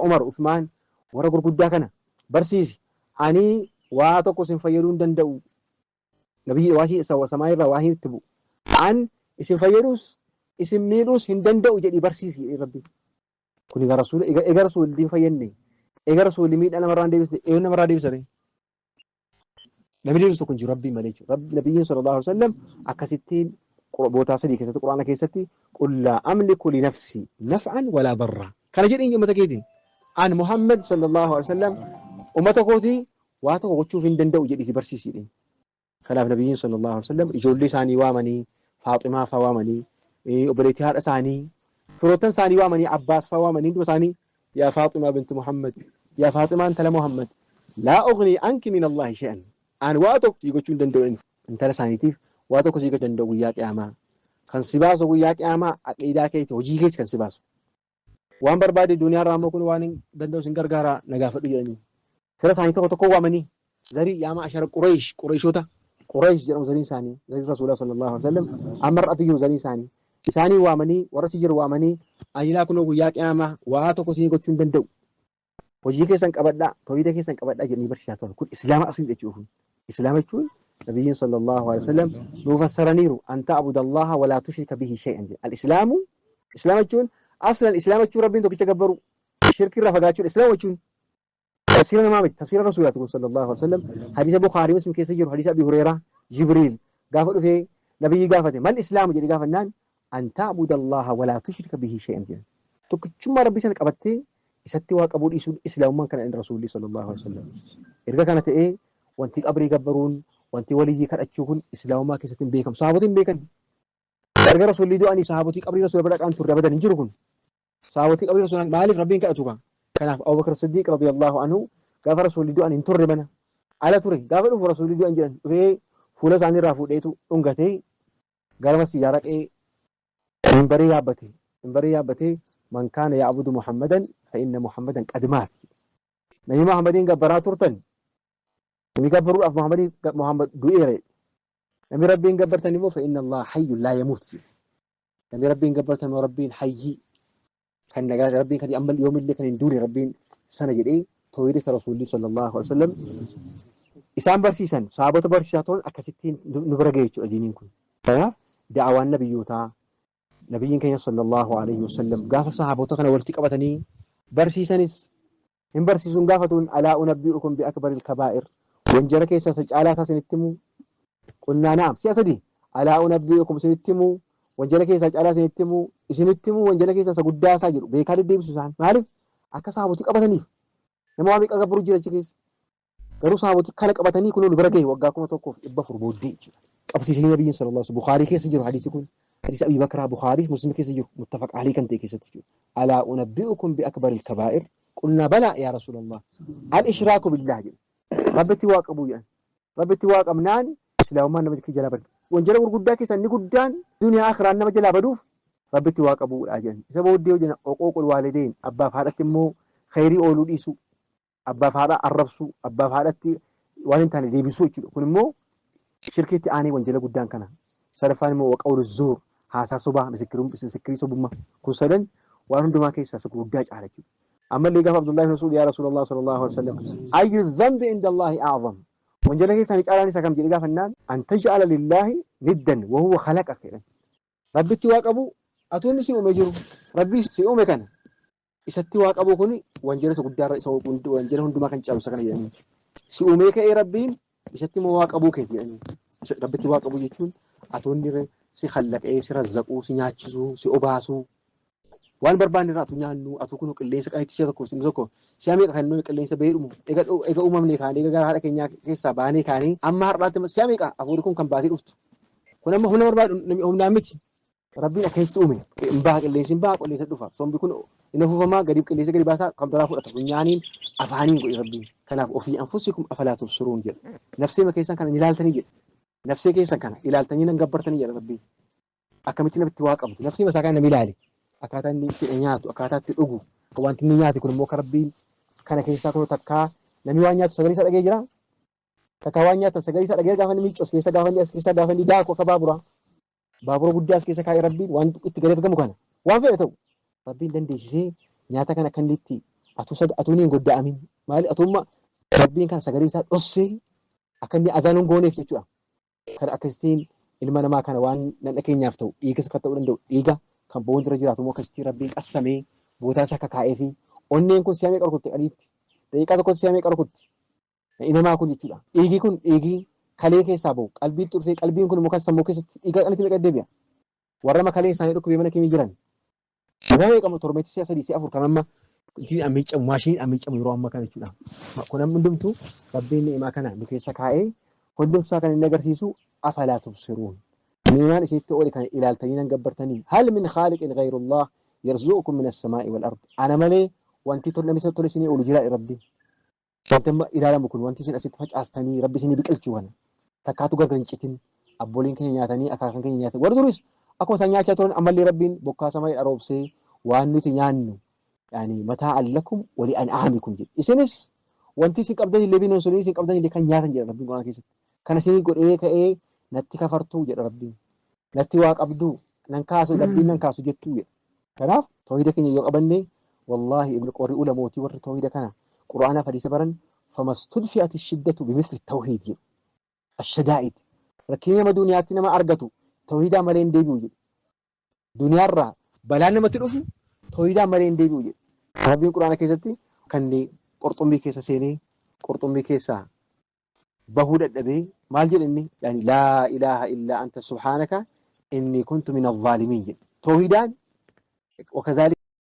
Umar Uthman warra gurguddaa kana barsiisi ani waa tokko isin fayyaduu hin danda'u nabiyyi waahii samaa irraa waahii itti bu'u an isin fayyadus isin miidhus hin danda'u jedhi barsiisi rabbi kun egaa rasuulli fayyadne egaa rasuulli miidhaa namarraa deebisne namarraa deebisane namni deebisu kun jiru rabbii malee jechuudha nabiyyiin sallallahu alaihi wasallam akkasittiin bootaa sadii keessatti quraana keessatti qul laa amliku li nafsi naf'an walaa darra kana jedhiin ummata keetiin an Muhammad sallallahu alaihi wasallam ummata kooti waa tokko gochuuf hin danda'u jedhi barsiisiidha kanaaf nabiyyiin sallallahu alaihi wasallam ijoollee isaanii waamanii Faaximaa faa waamanii obboleettii haadha isaanii firoottan isaanii waamanii Abbaas faa waamanii hundi isaanii yaa Faaximaa binti Muhammad yaa Faaximaan tala Muhammad laa ughni anki min Allah shay'an an waa tokko sii gochuu hin danda'u intala isaaniitiif waa tokko sii gochuu danda'u guyyaa qiyaamaa kan si baasu guyyaa qiyaamaa aqiidaa keetti hojii keetti kan si baasu waan barbaade duniyaa irraa ammoo kun waan hin danda'u sin gargaara nagaafadhu jedhanii fira isaanii tokko waamanii zarii yaama ashara qureeshota Quraysh jedhamu zariin isaanii zarii rasuulaa sallallahu alaihi wasallam amma irratti jiru zariin isaanii waamanii warra si jiru waamanii anilaa kunoo guyyaa qiyaamaa waa tokko sii gochuu hin danda'u hojii keessan qabadhaa tawhiida keessan qabadhaa jedhanii barsiisaa turan kun islaama asli jechuudha islaama jechuun nabiyyiin sallallahu alaihi wasallam nuu fassaraniiru an ta'budallaha wa laa tushrika bihi shay'an al-islaamu islaama jechuun aslan islaama jechuun rabbiin tokkicha gabbaru shirki irraa fagaachuun islaama jechuun تفسير نمامج تفسير رسول الله صلى الله عليه وسلم حديث البخاري مسلم كيس يجر حديث أبي هريرة جبريل قافل في نبي قافته ما الإسلام جدي قافلنا أن تعبد الله ولا تشرك به شيئا جل تكتشم ربي سنك أبتي يستوى قبول إسلام من كان عند رسول الله صلى الله عليه وسلم إرجع كانت إيه وأنت أبري قبرون وأنت ولي كان أتشوفون إسلام ما كيستن بيكم صحابتين بيكن إرجع رسول الله دو أني صحابتي أبري رسول الله أن ترى بدن ينجركم صحابتي أبري رسول الله مالك ربي كأتوبا كان أبو بكر الصديق رضي الله عنه قال رسول الله أن ينتر بنا على تري قال رسول الله أن جن في فلوس عن الرافو ديتو أنقتي قال ما سيارك إيه من بريابتي من كان يعبد محمدا فإن محمدا قد مات نبي محمدين قبرات ترتن نبي قبروا أف محمد دوئري نبي ربين قبرتني مو فإن الله حي لا يموت نبي ربين قبرتني وربين حي كان نجاز ربين كان يأمل يوم اللي كان يدوري ربين سنة جدي تويري رسول الله صلى الله عليه وسلم إسام برسيسان صحابة برسيساتون أكستين نبرجيتشو أدينكم دعوة النبي يوتا نبيين كان صلى الله عليه وسلم قاف صحابة تقنا والتقبتني برسيسانس هم برسيسون قافتون ألا أنبئكم بأكبر الكبائر وانجرك يساسج على أساس نتمو قلنا نعم سياسة دي ألا أنبئكم سنتمو وانجلك يساج على سنتمو isinittimu wanjala keessa isa guddaasaa jiru beekaa deddeebisu isaan maaliif akka sahabotii qabataniif nama waa meeqa gabburu jira jechuudha garuu sahabotii kana qabatanii kun bira ga'e waggaa 1400 booddee jechuudha qabsiisanii nabiyyiin sallallahu alaihi wasallam Bukhaarii keessa jiru hadiisi kun hadiisi Abii Bakraa Bukhaarii Muslim keessa jiru muttafaq alii kan ta'e keessatti jechuudha alaa unabbi'ukum bi akbaril kabaa'ir qulna balaa yaa rasuulallah al ishraaku billah jedhu rabbitti waa qabu jedhan rabbitti waa qabnaan islaamummaan namatti jala badu wanjala gurguddaa keessa inni guddaan duniyaa akhiraa nama jala baduuf rabbitti waa qabuudha jedhan isa booddee hojii oqooqul waalideen abbaaf haadhatti immoo khayrii ooluu dhiisu abbaaf haadha arrabsu abbaaf haadhatti waan hin taane deebisuu jechuudha kun immoo shirkiitti aanee wanjala guddaan kana sadaffaan immoo waqawlu zuur haasaa sobaa misikirii sobummaa kun sadan waan hundumaa keessaa isa guddaa caala jechuudha ammallee gaafa Abdullahi ibn Mas'uud yaa Rasuulallah sallallahu alaihi wasallam ayyu dhanbi inda Allahi a'zam wanjala keessaa caalaan isa kam jedhee gaafannaan an taj'ala lillahi niddan wa huwa khalaqaka jedhan rabbitti waa qabu atuunni si uume jiru rabbi si uume kana isatti waa qabu kun wanjala isa guddaa isa wanjala hundumaa kan caalu isa kana jedhanii si uume ka'ee rabbiin isatti moo waa qabu kee jedhanii rabbitti waa qabu jechuun atuunni si khallaqee si razzaquu si nyaachisuu si obaasuu waan barbaanne irraa atu nyaannu atu kun qilleensa qanitti siya tokko siya meeqa kan nuyi qilleensa beedhumu ega uumamne kaanii ega haadha keenyaa keessaa baanee kaanii amma har'aatti siya meeqa afuuri kun kan baatee dhuftu kun amma humna barbaadu humnaan miti rabbiin akkasitti uume mbaa qilleensi mbaa qilleensa dhufa sombi kun ina fufamaa gadi qilleensa gadi baasaa kan biraa fudhata funyaaniin afaaniin godhe rabbiin kanaaf ofii anfusikum afalaa tubsiruun jedha nafsee keessan kana ilaaltanii jedha nafsee keessan kana ilaaltanii nan gabbartanii jedha rabbiin akkamitti namitti waa qabdu nafsee masaa kana nami ilaali akkaataa inni itti nyaatu akkaataa itti dhugu wanti inni nyaatu kun immoo karabbiin kana keessaa kun takkaa namni waan nyaatu sagalee isaa dhagee jira takkaa waan nyaatu sagalee isaa dhagee gaafa inni miicos keessa gaafa inni as keessa gaafa inni daaku akka baabura guddaa as keessa kaa'ee rabbiin waan itti gadi argamu kana waan fedhe ta'u rabbiin dandeessisee nyaata kana kan itti atuuniin godda'amin maali atumma rabbiin kan sagalee isaa dhossee akka inni adaanuun gooneef jechuudha. Kan akkasitiin ilma namaa kana waan nanna keenyaaf ta'u dhiigas akka ta'uu danda'u dhiiga kan bo'uun dura jiraatu immoo akkasitti rabbiin qassamee bootaa isaa akka kaa'ee fi onneen kun si'amee qarkutti qaliitti daqiiqaa tokkotti si'amee qarkutti namaa kun jechuudha. Dhiigii kun dhiigii kalee keessaa bahu qalbiin turfee qalbiin kun immoo kan sammuu keessatti dhiiga qanitti meeqa deebi'a. Warra makalee isaanii dhukkubee mana keemii jiran nama meeqama tormeetti si'a sadii si'a afur kan amma amiicamu maashiniin amiicamu yeroo ammaa kana jechuudha. Kun amma hundumtuu rabbiin ni'imaa kana nu keessa kaa'ee hundumsaa kan inni agarsiisu afalaa tubsiruun. Ni'imaan isinitti oole kana ilaaltanii nan gabbartanii hal min khaaliqin ghayrullah yarzuqukum min as-samaa'i wal ard. Ana malee wanti namni tole isinii oolu jira rabbiin. Wanti amma ilaalamu kun wanti isin asitti facaastanii rabbi isinii biqilchu kana takkaatu gargar hin citin abbooleen keenya nyaatanii akaakan keenya nyaatan warri duris akkuma isaan nyaachaa turan ammallee rabbiin bokkaa samii dharoobsee waan nuti nyaannu yaani mataa allakum wali an'aamikum jedhe. Isinis wanti isin qabdan illee biinoon sunii isin qabdan illee kan nyaatan jedha rabbiin Qur'aan keessatti. Kana isinii godhee ka'ee natti kafartuu jedha rabbiin. Natti waa qabduu nan kaasu rabbiin nan kaasu jettuu jedha. Kanaaf tawhiida keenya yoo qabanne wallaahi ibnu qorri ulamootii warri tawhiida kana qur'aana hadiisa baran famastudfi'at ash-shiddatu bimithli tawhiid jedhu. Ash-shadaa'id rakkinni nama duniyaatti nama argatu tawhiidaa malee hin deebi'u jedhu. Duniyaarraa balaan namatti dhufu tawhiidaa malee hin deebi'u jedhu. Rabbiin qur'aana keessatti kan qurxummii keessa seenee qurxummii keessaa bahuu dadhabee maal jedhe inni yaani laa ilaaha illaa anta subhaanaka inni kuntu min adh-dhaalimiin jedhe. Tawhiidaan wakazaalika